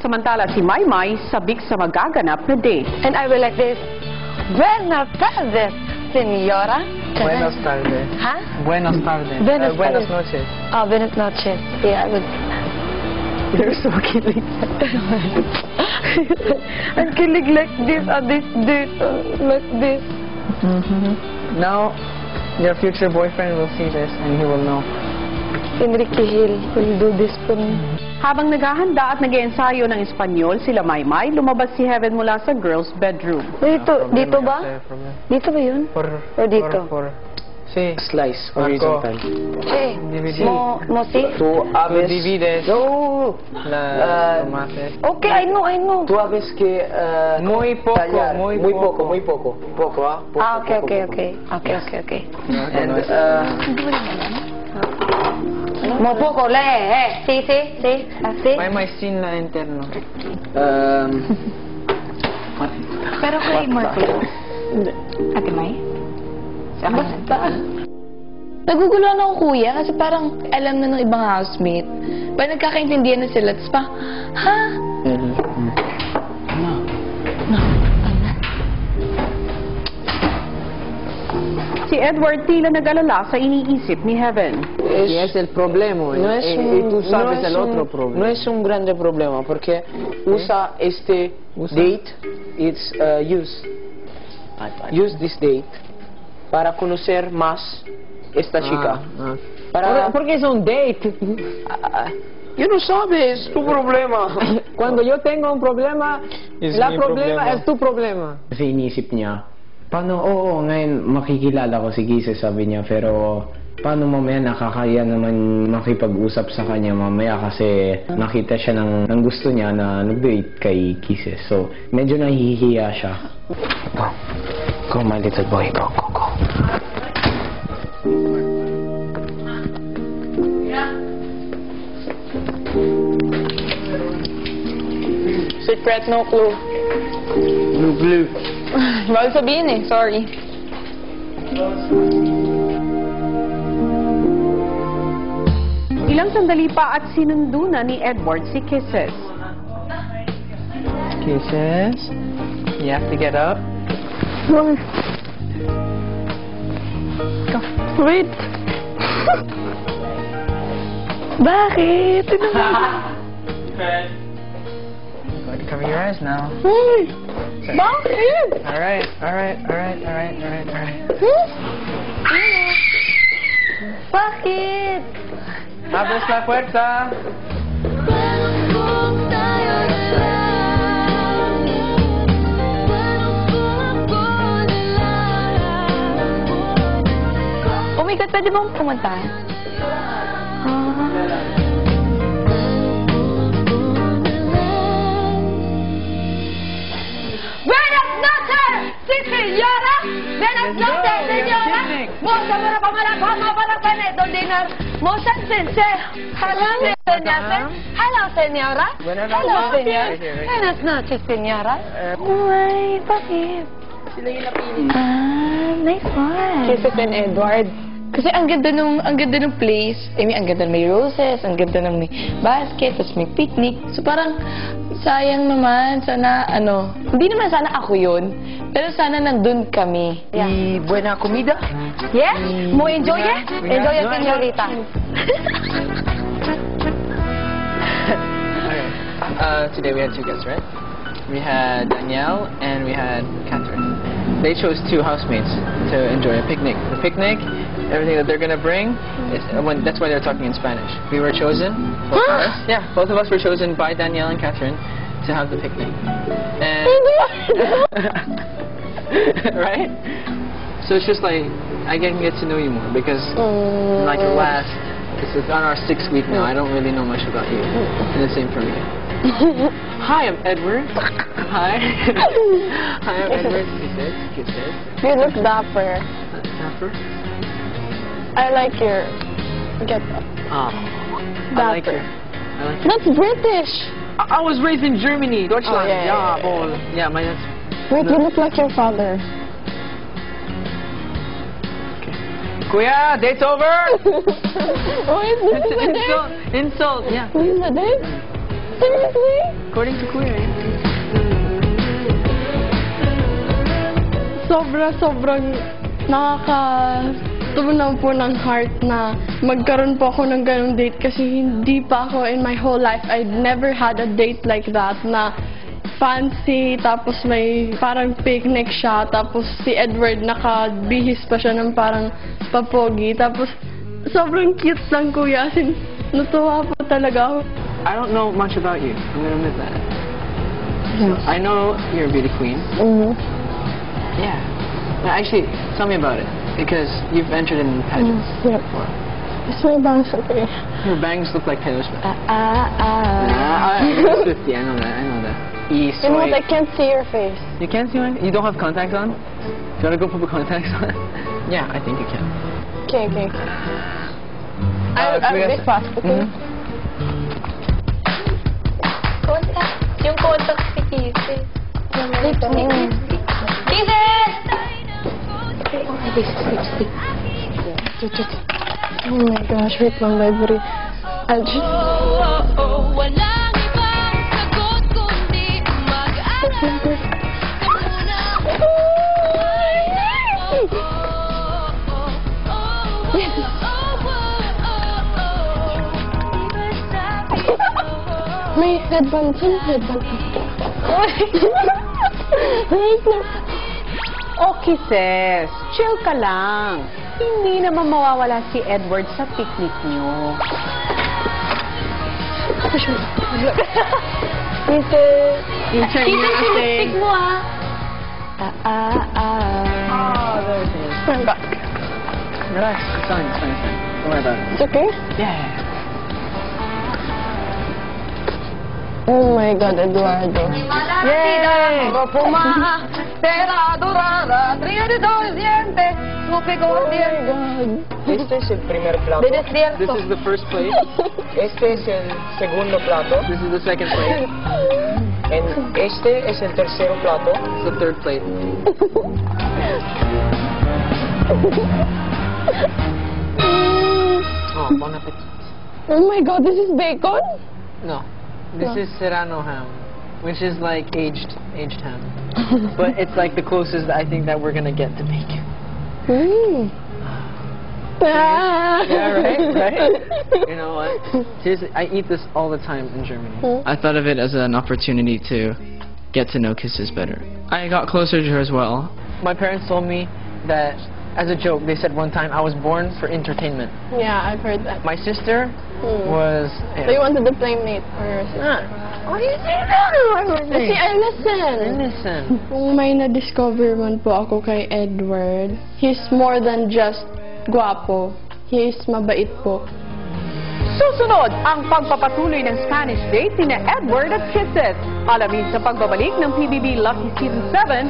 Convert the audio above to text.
Samantala si Maymay sabik sa magaganap na date. And I will like this. Buenas tardes, señora. Buenas tardes. Huh? Buenas tardes. Buenas Buenas tardes. noches. Oh, buenas noches. Yeah, I would. You're so kidding. I'm killing like this on this date, like this. Now, your future boyfriend will see this and he will know. Enrique Hill will do this for me. Habang naghahanda at nag-iensayo ng Espanyol sila Maymay, lumabas si Heaven mula sa girls' bedroom. Dito ba? Dito ba yun? O dito? Sí. Slice, Marco. horizontal. Eh, DVD. mo si? Tú habes... Divides No! la tomate. Okay, I know. Tú habes que... Muy poco, tallar. muy poco. poco. Muy poco, Poco, ah? Poco, Ah, okay. Okay. And, Mo poco, le, Sí, así. May sin la interno. Pero kay Marco. Ate May? Basta. Naguguluhan ako, kuya, kasi parang alam na ng ibang housemate. Pa nagkakaintindihan na sila, tapos pa, ha? Si Edward tila nag-alala sa iniisip ni Heaven. Sí, es el problema. No es y tú sabes no es el otro un- problema. No es un grande problema, porque usa este date, use this date para conocer más esta chica. Porque es un date. Yo no sabes, es tu problema. Cuando yo tengo un problema, Es la mi problema problema. es tu problema. Kasi inisip niya, paano, ngayon makikilala ko si Kisses, sabi niya, pero paano mamaya nakakaya naman makipag-usap sa kanya mamaya kasi nakita siya ng gusto niya na nag-date kay Kisses. So, medyo nahihiya siya. Go, my little boy, go. Secret, no clue. Blue. Bawal sabihin eh, sorry. Ilang sandali pa at sinundo na ni Edward si Kisses. Kisses. You have to get up. Wait. Bakit? Cover your eyes now. Uy! Bakit? Alright. Bakit? Abres la puerta. Oh my God, pwede bang pumunta? Buenas noches, sí, señora. Buenas noches, señora. Moza para pamarapama para Veneto dinner. Moza sensei. Hello, señora. Hello, señora. Hello, señora. Buenas noches, señora. Uy, bakit? Sila yung napili. Nice one. Kisses and Edward. Kasi ang ganda nung place. I mean, ang ganda may roses, ang ganda ng may basket, tapos may picnic. So parang sayang naman, sana hindi naman sana ako yun, pero sana nandun kami. Y buena comida. Yes? Mo enjoy it? Enjoy it, señorita. Today we had two guests, right? We had Danielle and we had Catherine. They chose two housemates to enjoy a picnic. The picnic, everything that they're gonna bring, that's why they're talking in Spanish. We were chosen, both of us. Yeah, both of us were chosen by Danielle and Catherine to have the picnic. And right? So it's just like I can get to know you more because like this is on our 6th week now. I don't really know much about you. And the same for me. Hi, I'm Edward. Hi. Hi, I'm Edward. Kisses. You look dapper. Dapper. I like your get-up. Ah. I like her. That's British. I was raised in Germany, Deutschland. Oh, yeah. Yeah, my dad's... Wait, you look like your father. Kuya, date's over! Oh, is this Insult, yeah. This is a date? Seriously? According to Queer. Sobrang nakakatunaw po ng heart na magkaroon po ako ng ganong date kasi hindi pa ako in my whole life, I'd never had a date like that na fancy, tapos may parang picnic siya, tapos si Edward nakabihis pa siya ng parang papogi, tapos sobrang cute lang kuya, as in, natuwa po talaga ako. I don't know much about you. I'm gonna admit that. I know you're a beauty queen. Yeah. Now, actually, tell me about it. Because you've entered in pageants Yep. before. It's my bangs, okay. Your bangs look like Taylor Swift. Swiftie, I know that. I know that. You know what, I can't see your face. You can't see mine? You don't have contacts on? You wanna go put the contacts on? Yeah, I think you can. Okay. so we got This fast, okay? Contact. Yung contact si Kisses. Kisses! Lipstick. Oh my gosh, wait lang, library. I'll just... Walang ibang sagot kundi mag-alala ka muna. May headband. Saan headband? Wait lang. Okay, sis. Chill ka lang. Hindi naman mawawala si Edward sa picnic niyo. Kisses. Kisses, yung lipstick mo ah. Oh, there it is. I'm back. Relax. It's fine. Don't worry about it. It's okay? Yeah. Oh my God, Eduardo. Yay! Puma, pera, durada, trío de dos dientes, supe con dientes. Este es el primer plato. De desierto. This is the first plate. Este es el segundo plato. This is the second plate. Este es el tercero plato. This is the third plate. Oh, bon appetit. Oh my God, this is bacon? No. This is Serrano ham, which is like aged ham. But it's like the closest I think that we're gonna get to bacon. Yeah, right? You know what? Seriously, I eat this all the time in Germany. I thought of it as an opportunity to get to know Kisses better. I got closer to her as well. My parents told me that, as a joke, they said one time I was born for entertainment. Yeah, I've heard that. My sister was... So you wanted the playmate for your sister? Oh, you say that? See, I listen. Listen. Kung may na-discover man po ako kay Edward, he's more than just guwapo. He's mabait po. Susunod ang pagpapatuloy ng Spanish date ni Edward at Kisses. Alamin sa pagbabalik ng PBB Lucky Season 7